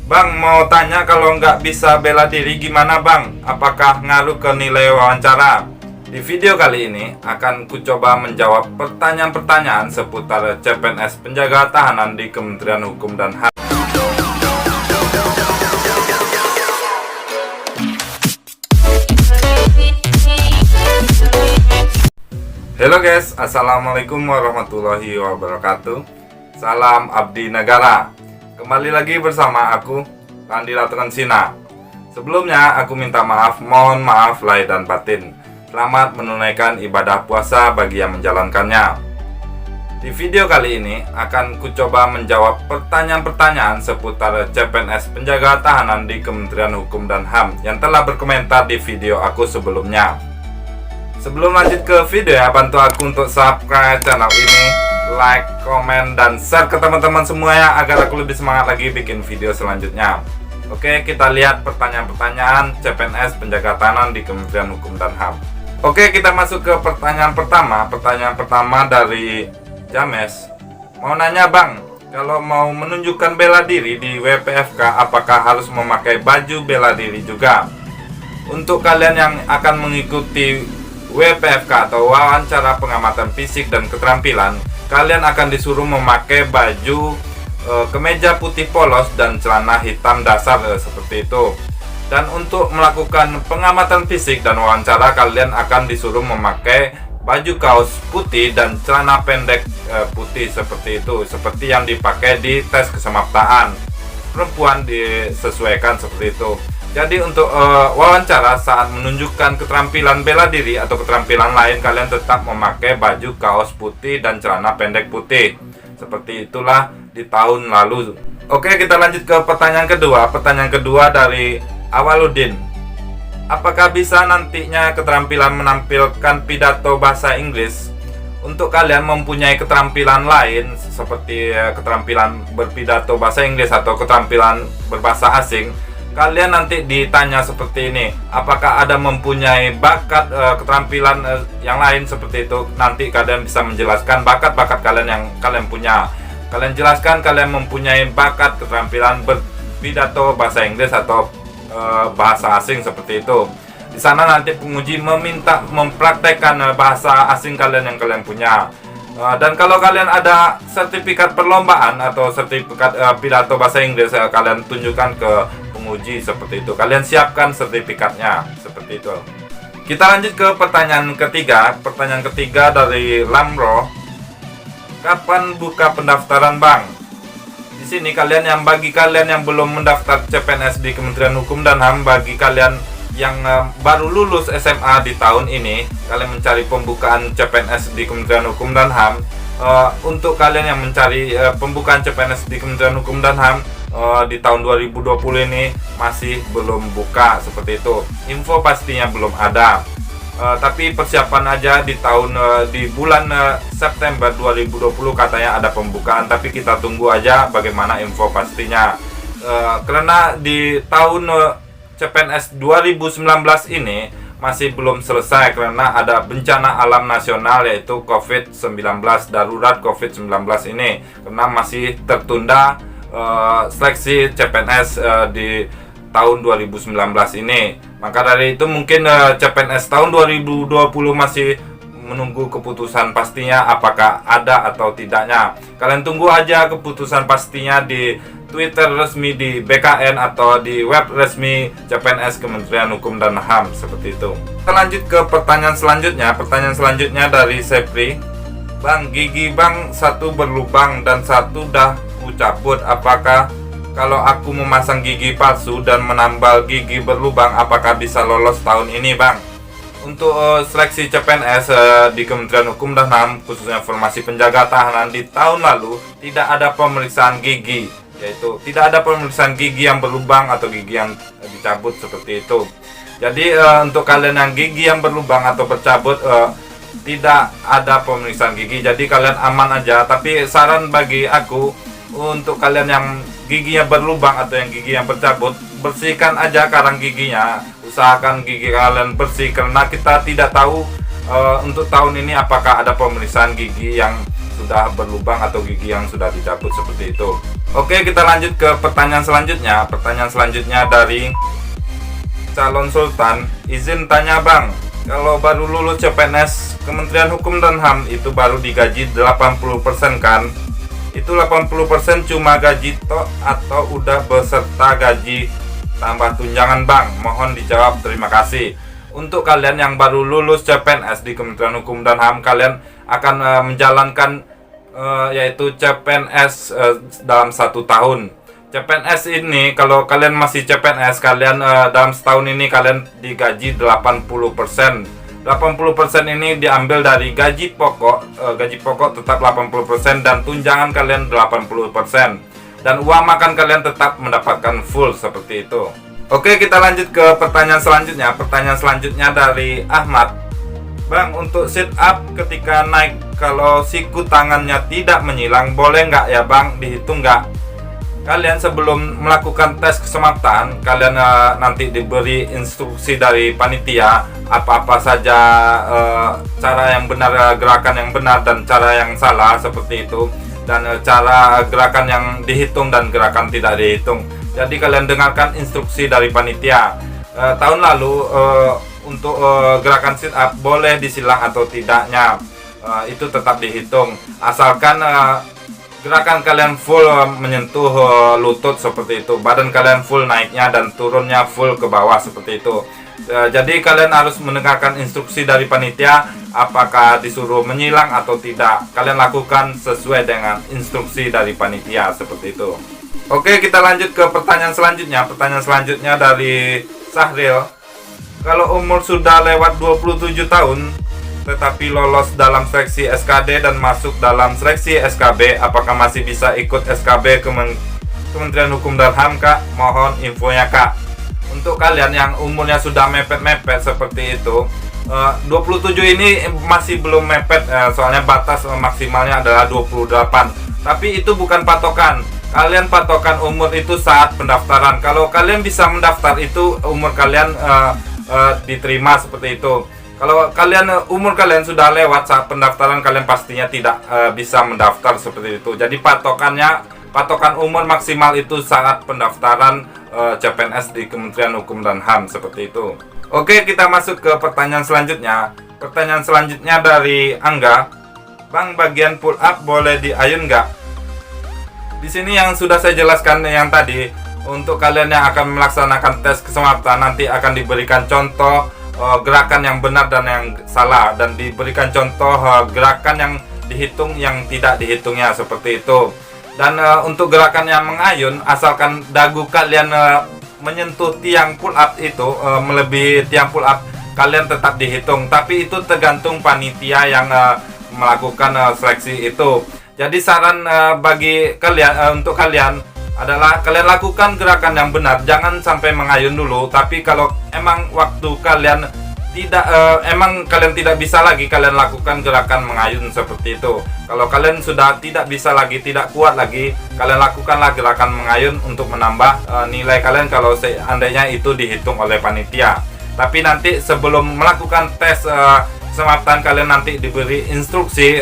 Bang, mau tanya kalau nggak bisa bela diri gimana bang? Apakah ngaruh ke nilai wawancara? Di video kali ini akan kucoba menjawab pertanyaan-pertanyaan seputar CPNS penjaga tahanan di Kementerian Hukum dan HAM. Halo guys, assalamualaikum warahmatullahi wabarakatuh. Salam abdi negara. Kembali lagi bersama aku, Randi Sina. Sebelumnya aku minta maaf, mohon maaf lahir dan batin. Selamat menunaikan ibadah puasa bagi yang menjalankannya. Di video kali ini akan kucoba menjawab pertanyaan-pertanyaan seputar CPNS penjaga tahanan di Kementerian Hukum dan HAM yang telah berkomentar di video aku sebelumnya. Sebelum lanjut ke video ya, bantu aku untuk subscribe channel ini, like, komen, dan share ke teman-teman semua ya, agar aku lebih semangat lagi bikin video selanjutnya. Oke, kita lihat pertanyaan-pertanyaan CPNS penjaga tahanan di Kementerian Hukum dan HAM. Oke, kita masuk ke pertanyaan pertama. Pertanyaan pertama dari James. Mau nanya bang, kalau mau menunjukkan bela diri di WPFK, apakah harus memakai baju bela diri juga? Untuk kalian yang akan mengikuti WPFK atau wawancara pengamatan fisik dan keterampilan, kalian akan disuruh memakai baju kemeja putih polos dan celana hitam dasar seperti itu. Dan untuk melakukan pengamatan fisik dan wawancara, kalian akan disuruh memakai baju kaos putih dan celana pendek putih seperti itu, seperti yang dipakai di tes kesemaptaan perempuan, disesuaikan seperti itu. Jadi untuk wawancara saat menunjukkan keterampilan bela diri atau keterampilan lain, kalian tetap memakai baju kaos putih dan celana pendek putih. Seperti itulah di tahun lalu. Oke, kita lanjut ke pertanyaan kedua. Pertanyaan kedua dari Awaludin. Apakah bisa nantinya keterampilan menampilkan pidato bahasa Inggris? Untuk kalian mempunyai keterampilan lain seperti keterampilan berpidato bahasa Inggris atau keterampilan berbahasa asing, kalian nanti ditanya seperti ini, apakah ada mempunyai bakat keterampilan yang lain seperti itu. Nanti kalian bisa menjelaskan bakat-bakat kalian yang kalian punya. Kalian jelaskan kalian mempunyai bakat keterampilan berpidato bahasa Inggris atau bahasa asing seperti itu. Di sana nanti penguji meminta mempraktekkan bahasa asing kalian yang kalian punya. Dan kalau kalian ada sertifikat perlombaan atau sertifikat pidato bahasa Inggris, kalian tunjukkan ke penguji seperti itu. Kalian siapkan sertifikatnya seperti itu. Kita lanjut ke pertanyaan ketiga. Pertanyaan ketiga dari Lamro. Kapan buka pendaftaran bang? Di sini bagi kalian yang belum mendaftar CPNS di Kementerian Hukum dan HAM, bagi kalian yang baru lulus SMA di tahun ini, kalian mencari pembukaan CPNS di Kementerian Hukum dan HAM. Untuk kalian yang mencari pembukaan CPNS di Kementerian Hukum dan HAM di tahun 2020 ini masih belum buka seperti itu. Info pastinya belum ada. Tapi persiapan aja di bulan September 2020 katanya ada pembukaan, tapi kita tunggu aja bagaimana info pastinya. Karena di tahun CPNS 2019 ini masih belum selesai karena ada bencana alam nasional yaitu COVID-19, darurat COVID-19 ini, karena masih tertunda seleksi CPNS di tahun 2019 ini. Maka dari itu mungkin CPNS tahun 2020 masih menunggu keputusan pastinya apakah ada atau tidaknya. Kalian tunggu aja keputusan pastinya di Twitter resmi di BKN atau di web resmi CPNS Kementerian Hukum dan HAM seperti itu. Kita lanjut ke pertanyaan selanjutnya. Pertanyaan selanjutnya dari Sepri. Bang, gigi bang satu berlubang dan satu dah ku cabut. Apakah kalau aku memasang gigi palsu dan menambal gigi berlubang, apakah bisa lolos tahun ini bang? Untuk seleksi CPNS di Kementerian Hukum dan HAM, khususnya formasi penjaga tahanan di tahun lalu, tidak ada pemeriksaan gigi, yaitu tidak ada pemeriksaan gigi yang berlubang atau gigi yang dicabut seperti itu. Jadi untuk kalian yang gigi yang berlubang atau bercabut, tidak ada pemeriksaan gigi, jadi kalian aman aja. Tapi saran bagi aku, untuk kalian yang giginya berlubang atau yang gigi yang bercabut, bersihkan aja karang giginya. Usahakan gigi kalian bersih, karena kita tidak tahu untuk tahun ini apakah ada pemeriksaan gigi yang sudah berlubang atau gigi yang sudah dicabut seperti itu. Oke, kita lanjut ke pertanyaan selanjutnya. Pertanyaan selanjutnya dari calon sultan. Izin tanya bang, kalau baru lulus CPNS Kementerian Hukum dan HAM itu baru digaji 80% kan? Itu 80% cuma gaji tok atau udah beserta gaji tambah tunjangan bang? Mohon dijawab, terima kasih. Untuk kalian yang baru lulus CPNS di Kementerian Hukum dan HAM, kalian akan menjalankan yaitu CPNS dalam 1 tahun. CPNS ini, kalau kalian masih CPNS, kalian dalam setahun ini kalian digaji 80%. 80% ini diambil dari gaji pokok. Gaji pokok tetap 80% dan tunjangan kalian 80%. Dan uang makan kalian tetap mendapatkan full seperti itu. Oke, kita lanjut ke pertanyaan selanjutnya. Pertanyaan selanjutnya dari Ahmad. Bang, untuk sit up ketika naik, kalau siku tangannya tidak menyilang, boleh nggak ya bang? Dihitung nggak? Kalian sebelum melakukan tes keselamatan, kalian nanti diberi instruksi dari panitia apa-apa saja cara yang benar, gerakan yang benar dan cara yang salah seperti itu, dan cara gerakan yang dihitung dan gerakan tidak dihitung. Jadi kalian dengarkan instruksi dari panitia. Tahun lalu untuk gerakan sit up boleh disilang atau tidaknya itu tetap dihitung, asalkan gerakan kalian full menyentuh lutut seperti itu, badan kalian full naiknya dan turunnya full ke bawah seperti itu. Jadi kalian harus mendengarkan instruksi dari panitia, apakah disuruh menyilang atau tidak. Kalian lakukan sesuai dengan instruksi dari panitia seperti itu. Oke, kita lanjut ke pertanyaan selanjutnya. Pertanyaan selanjutnya dari Sahril. Kalau umur sudah lewat 27 tahun tetapi lolos dalam seleksi SKD dan masuk dalam seleksi SKB, apakah masih bisa ikut SKB Kementerian Hukum dan HAM kak? Mohon infonya kak. Untuk kalian yang umurnya sudah mepet-mepet seperti itu, 27 ini masih belum mepet, soalnya batas maksimalnya adalah 28. Tapi itu bukan patokan. Kalian patokan umur itu saat pendaftaran. Kalau kalian bisa mendaftar, itu umur kalian diterima seperti itu. Kalau kalian umur kalian sudah lewat saat pendaftaran, kalian pastinya tidak bisa mendaftar seperti itu. Jadi patokan umur maksimal itu saat pendaftaran CPNS di Kementerian Hukum dan HAM seperti itu. Oke, kita masuk ke pertanyaan selanjutnya. Pertanyaan selanjutnya dari Angga. Bang, bagian pull up boleh diayun nggak? Di sini yang sudah saya jelaskan yang tadi, untuk kalian yang akan melaksanakan tes keselamatan nanti akan diberikan contoh gerakan yang benar dan yang salah, dan diberikan contoh gerakan yang dihitung yang tidak dihitungnya seperti itu. Dan untuk gerakan yang mengayun, asalkan dagu kalian menyentuh tiang pull up itu melebihi tiang pull up, kalian tetap dihitung. Tapi itu tergantung panitia yang melakukan seleksi itu. Jadi saran bagi kalian, untuk kalian adalah kalian lakukan gerakan yang benar, jangan sampai mengayun dulu. Tapi kalau emang waktu kalian tidak bisa lagi, kalian lakukan gerakan mengayun seperti itu. Kalau kalian sudah tidak bisa lagi, tidak kuat lagi, kalian lakukanlah gerakan mengayun untuk menambah nilai kalian kalau seandainya itu dihitung oleh panitia. Tapi nanti sebelum melakukan tes keselamatan, kalian nanti diberi instruksi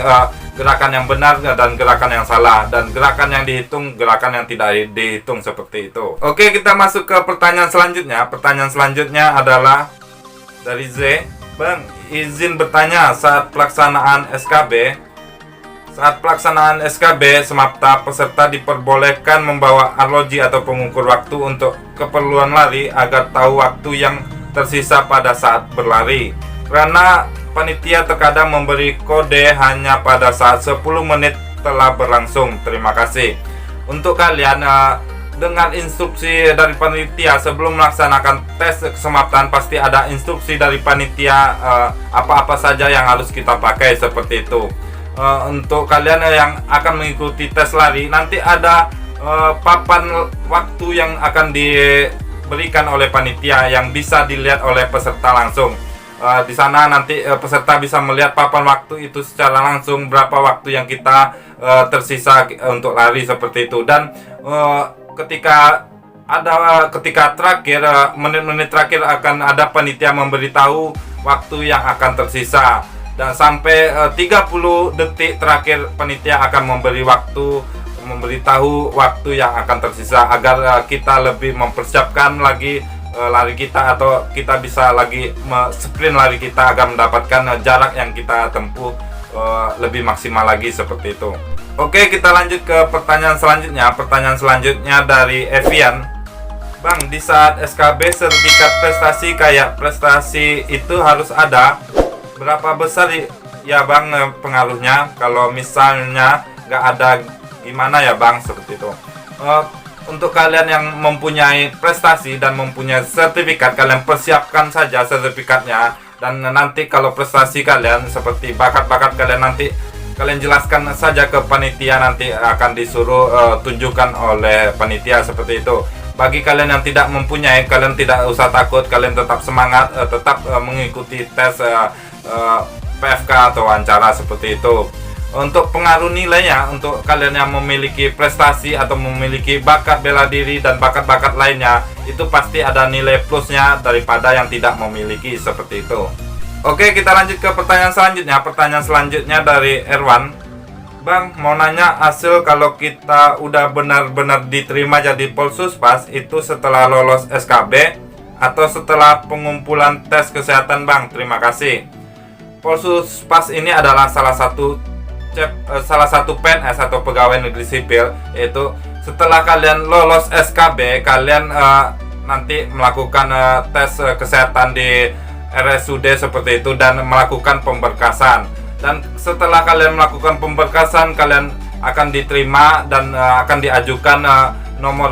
gerakan yang benar dan gerakan yang salah, dan gerakan yang dihitung, gerakan yang tidak dihitung seperti itu. Oke, kita masuk ke pertanyaan selanjutnya. Pertanyaan selanjutnya adalah dari Z. Bang, izin bertanya, saat pelaksanaan SKB semapta, peserta diperbolehkan membawa arloji atau pengukur waktu untuk keperluan lari agar tahu waktu yang tersisa pada saat berlari. Karena panitia terkadang memberi kode hanya pada saat 10 menit telah berlangsung. Terima kasih. Untuk kalian dengar instruksi dari panitia sebelum melaksanakan tes keselamatan, pasti ada instruksi dari panitia apa-apa saja yang harus kita pakai seperti itu. Untuk kalian yang akan mengikuti tes lari, nanti ada papan waktu yang akan diberikan oleh panitia yang bisa dilihat oleh peserta langsung. Di sana nanti peserta bisa melihat papan waktu itu secara langsung, berapa waktu yang kita tersisa untuk lari seperti itu. Dan ketika terakhir menit-menit terakhir akan ada panitia memberitahu waktu yang akan tersisa. dan sampai 30 detik terakhir panitia akan memberitahu waktu yang akan tersisa agar kita lebih mempersiapkan lagi lari kita, atau kita bisa lagi sprint lari kita agar mendapatkan jarak yang kita tempuh lebih maksimal lagi seperti itu. Oke, kita lanjut ke pertanyaan selanjutnya. Pertanyaan selanjutnya dari Evian. Bang, di saat SKB sertifikat prestasi kayak prestasi itu harus ada, berapa besar ya Bang pengaruhnya? Kalau misalnya nggak ada gimana ya Bang, seperti itu. Untuk kalian yang mempunyai prestasi dan mempunyai sertifikat, kalian persiapkan saja sertifikatnya, dan nanti kalau prestasi kalian seperti bakat-bakat kalian, nanti kalian jelaskan saja ke panitia, nanti akan disuruh tunjukkan oleh panitia seperti itu. Bagi kalian yang tidak mempunyai, kalian tidak usah takut, kalian tetap semangat, tetap mengikuti tes PFK atau wawancara seperti itu. Untuk pengaruh nilainya, untuk kalian yang memiliki prestasi atau memiliki bakat bela diri dan bakat-bakat lainnya, itu pasti ada nilai plusnya daripada yang tidak memiliki seperti itu. Oke, kita lanjut ke pertanyaan selanjutnya. Pertanyaan selanjutnya dari Erwan. Bang, mau nanya, hasil kalau kita udah benar-benar diterima jadi Polsuspas itu setelah lolos SKB atau setelah pengumpulan tes kesehatan Bang? Terima kasih. Polsuspas ini adalah salah satu PNS atau pegawai negeri sipil, yaitu setelah kalian lolos SKB, kalian nanti melakukan tes kesehatan di RSUD seperti itu dan melakukan pemberkasan. Dan setelah kalian melakukan pemberkasan, kalian akan diterima dan akan diajukan nomor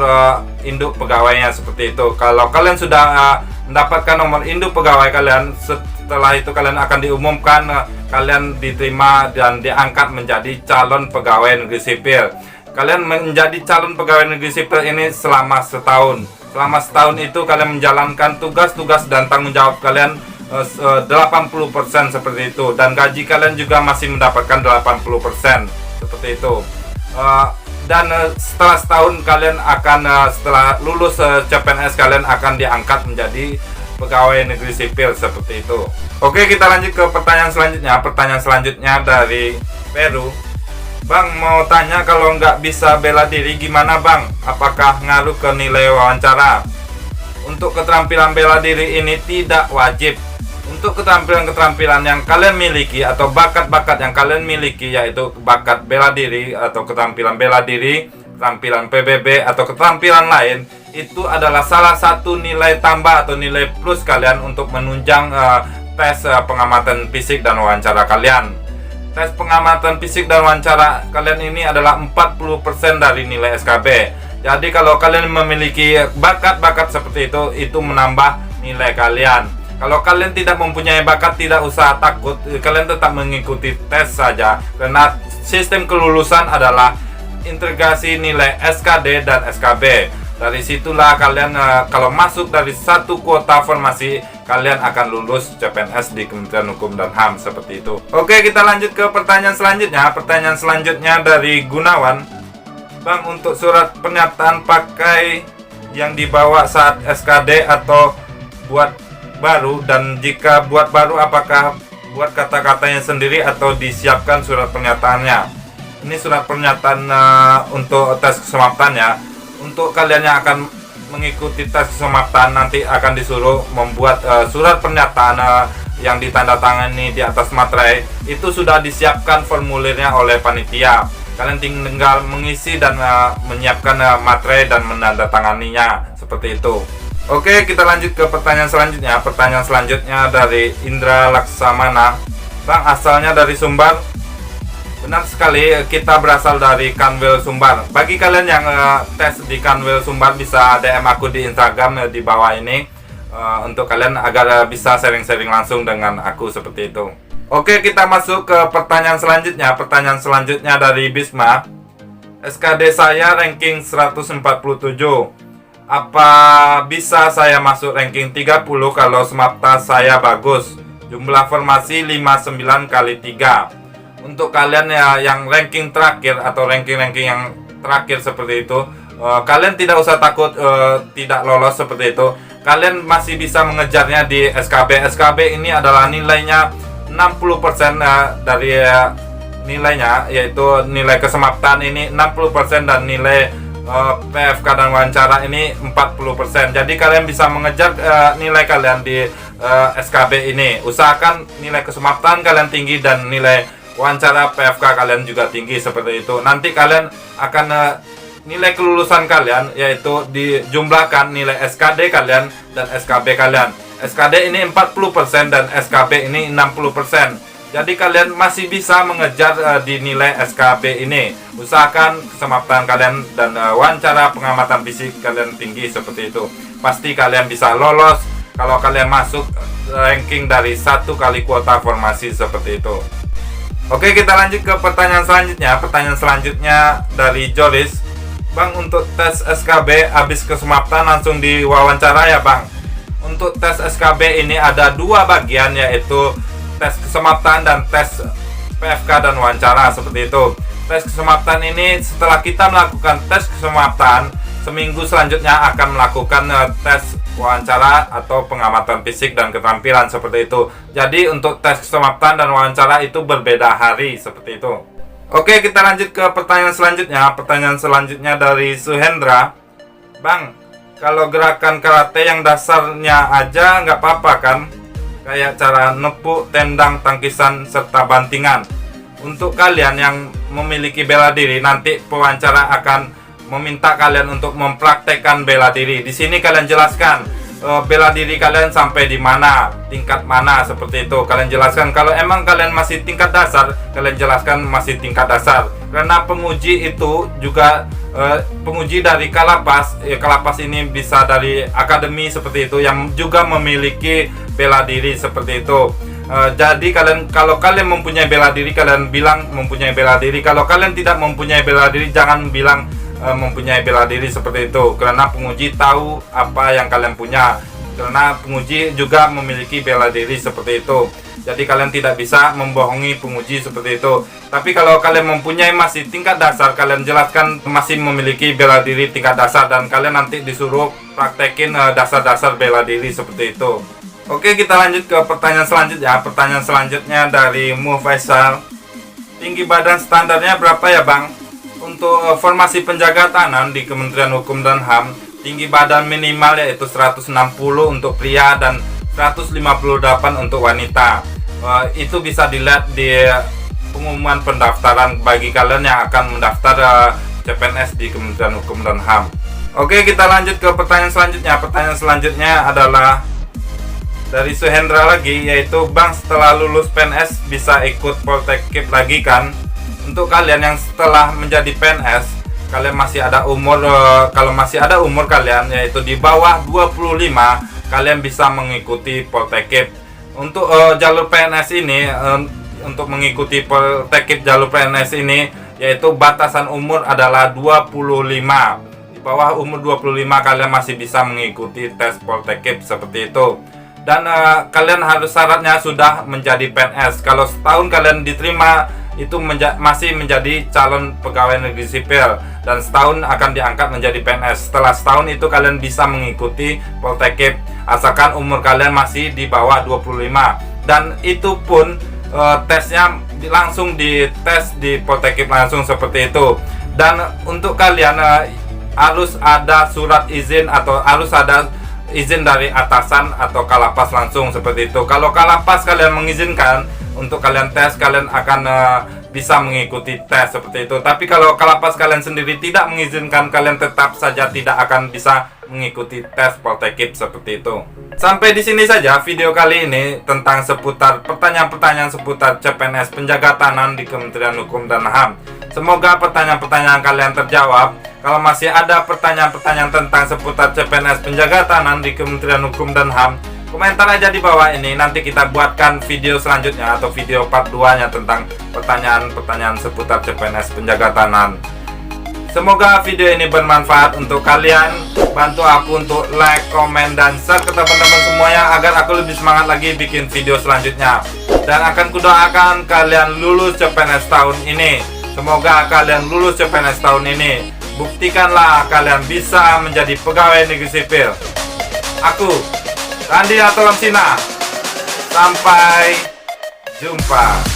induk pegawainya seperti itu. Kalau kalian sudah mendapatkan nomor induk pegawai kalian, setelah itu kalian akan diumumkan kalian diterima dan diangkat menjadi calon pegawai negeri sipil. Kalian menjadi calon pegawai negeri sipil ini selama setahun. Selama setahun itu kalian menjalankan tugas-tugas dan tanggung jawab kalian 80% seperti itu, dan gaji kalian juga masih mendapatkan 80% seperti itu. Dan setelah setahun kalian akan setelah lulus CPNS, kalian akan diangkat menjadi pegawai negeri sipil seperti itu. Oke, kita lanjut ke pertanyaan selanjutnya. Pertanyaan selanjutnya dari Peru. Bang, mau tanya, kalau nggak bisa bela diri gimana Bang? Apakah ngaruh ke nilai wawancara? Untuk keterampilan bela diri ini tidak wajib. Untuk keterampilan-keterampilan yang kalian miliki atau bakat-bakat yang kalian miliki, yaitu bakat bela diri atau keterampilan bela diri, keterampilan PBB atau keterampilan lain, itu adalah salah satu nilai tambah atau nilai plus kalian untuk menunjang tes pengamatan fisik dan wawancara kalian. Tes pengamatan fisik dan wawancara kalian ini adalah 40% dari nilai SKB. Jadi kalau kalian memiliki bakat-bakat seperti itu menambah nilai kalian. Kalau kalian tidak mempunyai bakat, tidak usah takut, kalian tetap mengikuti tes saja, karena sistem kelulusan adalah integrasi nilai SKD dan SKB. Dari situlah kalian kalau masuk dari satu kuota formasi, kalian akan lulus CPNS di Kementerian Hukum dan HAM seperti itu. Oke, kita lanjut ke pertanyaan selanjutnya. Pertanyaan selanjutnya dari Gunawan. Bang, untuk surat pernyataan pakai yang dibawa saat SKD atau buat baru, dan jika buat baru apakah buat kata-katanya sendiri atau disiapkan surat pernyataannya? Ini surat pernyataan untuk tes kesemaptan ya. Untuk kalian yang akan mengikuti tes kesemaptan, nanti akan disuruh membuat surat pernyataan yang ditandatangani di atas materai. Itu sudah disiapkan formulirnya oleh panitia. Kalian tinggal mengisi dan menyiapkan materai dan menandatanganinya seperti itu. Oke, kita lanjut ke pertanyaan selanjutnya. Pertanyaan selanjutnya dari Indra Laksamana. Bang, asalnya dari Sumbar? Benar sekali, kita berasal dari Kanwil Sumbar. Bagi kalian yang tes di Kanwil Sumbar, bisa DM aku di Instagram di bawah ini, untuk kalian agar bisa sharing-sharing langsung dengan aku seperti itu. Oke, kita masuk ke pertanyaan selanjutnya. Pertanyaan selanjutnya dari Bisma. SKD saya ranking 147. Apa bisa saya masuk ranking 30 kalau semapta saya bagus? Jumlah formasi 59 kali 3. Untuk kalian ya yang ranking terakhir atau ranking-ranking yang terakhir seperti itu, kalian tidak usah takut tidak lolos seperti itu. Kalian masih bisa mengejarnya di SKB. SKB ini adalah nilainya 60% dari nilainya, yaitu nilai kesemaptan ini 60% dan nilai PFK dan wawancara ini 40%. Jadi kalian bisa mengejar nilai kalian di SKB ini. Usahakan nilai kesemaptan kalian tinggi dan nilai wawancara PFK kalian juga tinggi seperti itu. Nanti kalian akan nilai kelulusan kalian yaitu dijumlahkan nilai SKD kalian dan SKB kalian. SKD ini 40% dan SKB ini 60%. Jadi kalian masih bisa mengejar di nilai SKB ini. Usahakan kesemaptan kalian dan wawancara pengamatan fisik kalian tinggi seperti itu. Pasti kalian bisa lolos kalau kalian masuk ranking dari 1 kali kuota formasi seperti itu. Oke, kita lanjut ke pertanyaan selanjutnya. Pertanyaan selanjutnya dari Joris. Bang, untuk tes SKB habis kesemaptan langsung diwawancara ya Bang? Untuk tes SKB ini ada 2 bagian, yaitu tes kesemaptan dan tes PFK dan wawancara seperti itu. Tes kesemaptan ini setelah kita melakukan tes kesemaptan, seminggu selanjutnya akan melakukan tes wawancara atau pengamatan fisik dan keterampilan seperti itu. Jadi untuk tes kesemaptan dan wawancara itu berbeda hari seperti itu. Oke, kita lanjut ke pertanyaan selanjutnya. Pertanyaan selanjutnya dari Suhendra. Bang, kalau gerakan karate yang dasarnya aja nggak apa-apa kan? Kayak cara nepuk, tendang, tangkisan, serta bantingan. Untuk kalian yang memiliki bela diri, nanti pewawancara akan meminta kalian untuk mempraktekkan bela diri. Di sini kalian jelaskan bela diri kalian sampai di mana, tingkat mana seperti itu. Kalian jelaskan. Kalau emang kalian masih tingkat dasar, kalian jelaskan masih tingkat dasar. Karena penguji itu juga penguji dari Kalapas. Kalapas ini bisa dari akademi seperti itu yang juga memiliki bela diri seperti itu. Jadi kalau kalian mempunyai bela diri, kalian bilang mempunyai bela diri. Kalau kalian tidak mempunyai bela diri, jangan bilang mempunyai bela diri seperti itu. Karena penguji tahu apa yang kalian punya. Karena penguji juga memiliki bela diri seperti itu. Jadi kalian tidak bisa membohongi penguji seperti itu. Tapi kalau kalian mempunyai masih tingkat dasar, kalian jelaskan masih memiliki bela diri tingkat dasar, dan kalian nanti disuruh praktekin dasar-dasar bela diri seperti itu. Oke, kita lanjut ke pertanyaan selanjutnya. Pertanyaan selanjutnya dari Mufaisal. Tinggi badan standarnya berapa ya Bang? Untuk formasi penjaga tahanan di Kementerian Hukum dan HAM, tinggi badan minimal yaitu 160 untuk pria dan 158 untuk wanita. Itu bisa dilihat di pengumuman pendaftaran bagi kalian yang akan mendaftar CPNS di Kementerian Hukum dan HAM. Oke, kita lanjut ke pertanyaan selanjutnya. Pertanyaan selanjutnya adalah dari Suhendra lagi, yaitu Bang, setelah lulus PNS bisa ikut Poltekip lagi kan? Untuk kalian yang setelah menjadi PNS, kalian masih ada umur, kalau masih ada umur kalian yaitu di bawah 25, kalian bisa mengikuti Poltekip. Untuk jalur PNS ini, untuk mengikuti Poltekip jalur PNS ini, yaitu batasan umur adalah 25. Di bawah umur 25 kalian masih bisa mengikuti tes Poltekip seperti itu. Dan kalian harus syaratnya sudah menjadi PNS. Kalau setahun kalian diterima, itu masih menjadi calon pegawai negeri sipil, dan setahun akan diangkat menjadi PNS. Setelah setahun itu kalian bisa mengikuti Poltekip asalkan umur kalian masih di bawah 25. Dan itu pun tesnya langsung dites di Poltekip langsung seperti itu. Dan untuk kalian harus ada surat izin atau harus ada izin dari atasan atau Kalapas langsung seperti itu. Kalau Kalapas kalian mengizinkan untuk kalian tes, kalian akan bisa mengikuti tes seperti itu. Tapi kalau Kalapas kalian sendiri tidak mengizinkan, kalian tetap saja tidak akan bisa mengikuti tes Poltekip seperti itu. Sampai di sini saja video kali ini tentang seputar pertanyaan-pertanyaan seputar CPNS penjaga tahanan di Kementerian Hukum dan HAM. Semoga pertanyaan-pertanyaan kalian terjawab. Kalau masih ada pertanyaan-pertanyaan tentang seputar CPNS penjaga tahanan di Kementerian Hukum dan HAM, komentar aja di bawah ini. Nanti kita buatkan video selanjutnya atau video part 2-nya tentang pertanyaan-pertanyaan seputar CPNS penjaga tahanan. Semoga video ini bermanfaat untuk kalian. Bantu aku untuk like, komen, dan share ke teman-teman semuanya agar aku lebih semangat lagi bikin video selanjutnya. Dan akan kudoakan kalian lulus CPNS tahun ini. Semoga kalian lulus CPNS tahun ini. Buktikanlah kalian bisa menjadi pegawai negeri sipil. Aku, Randi Atolam Sina. Sampai jumpa.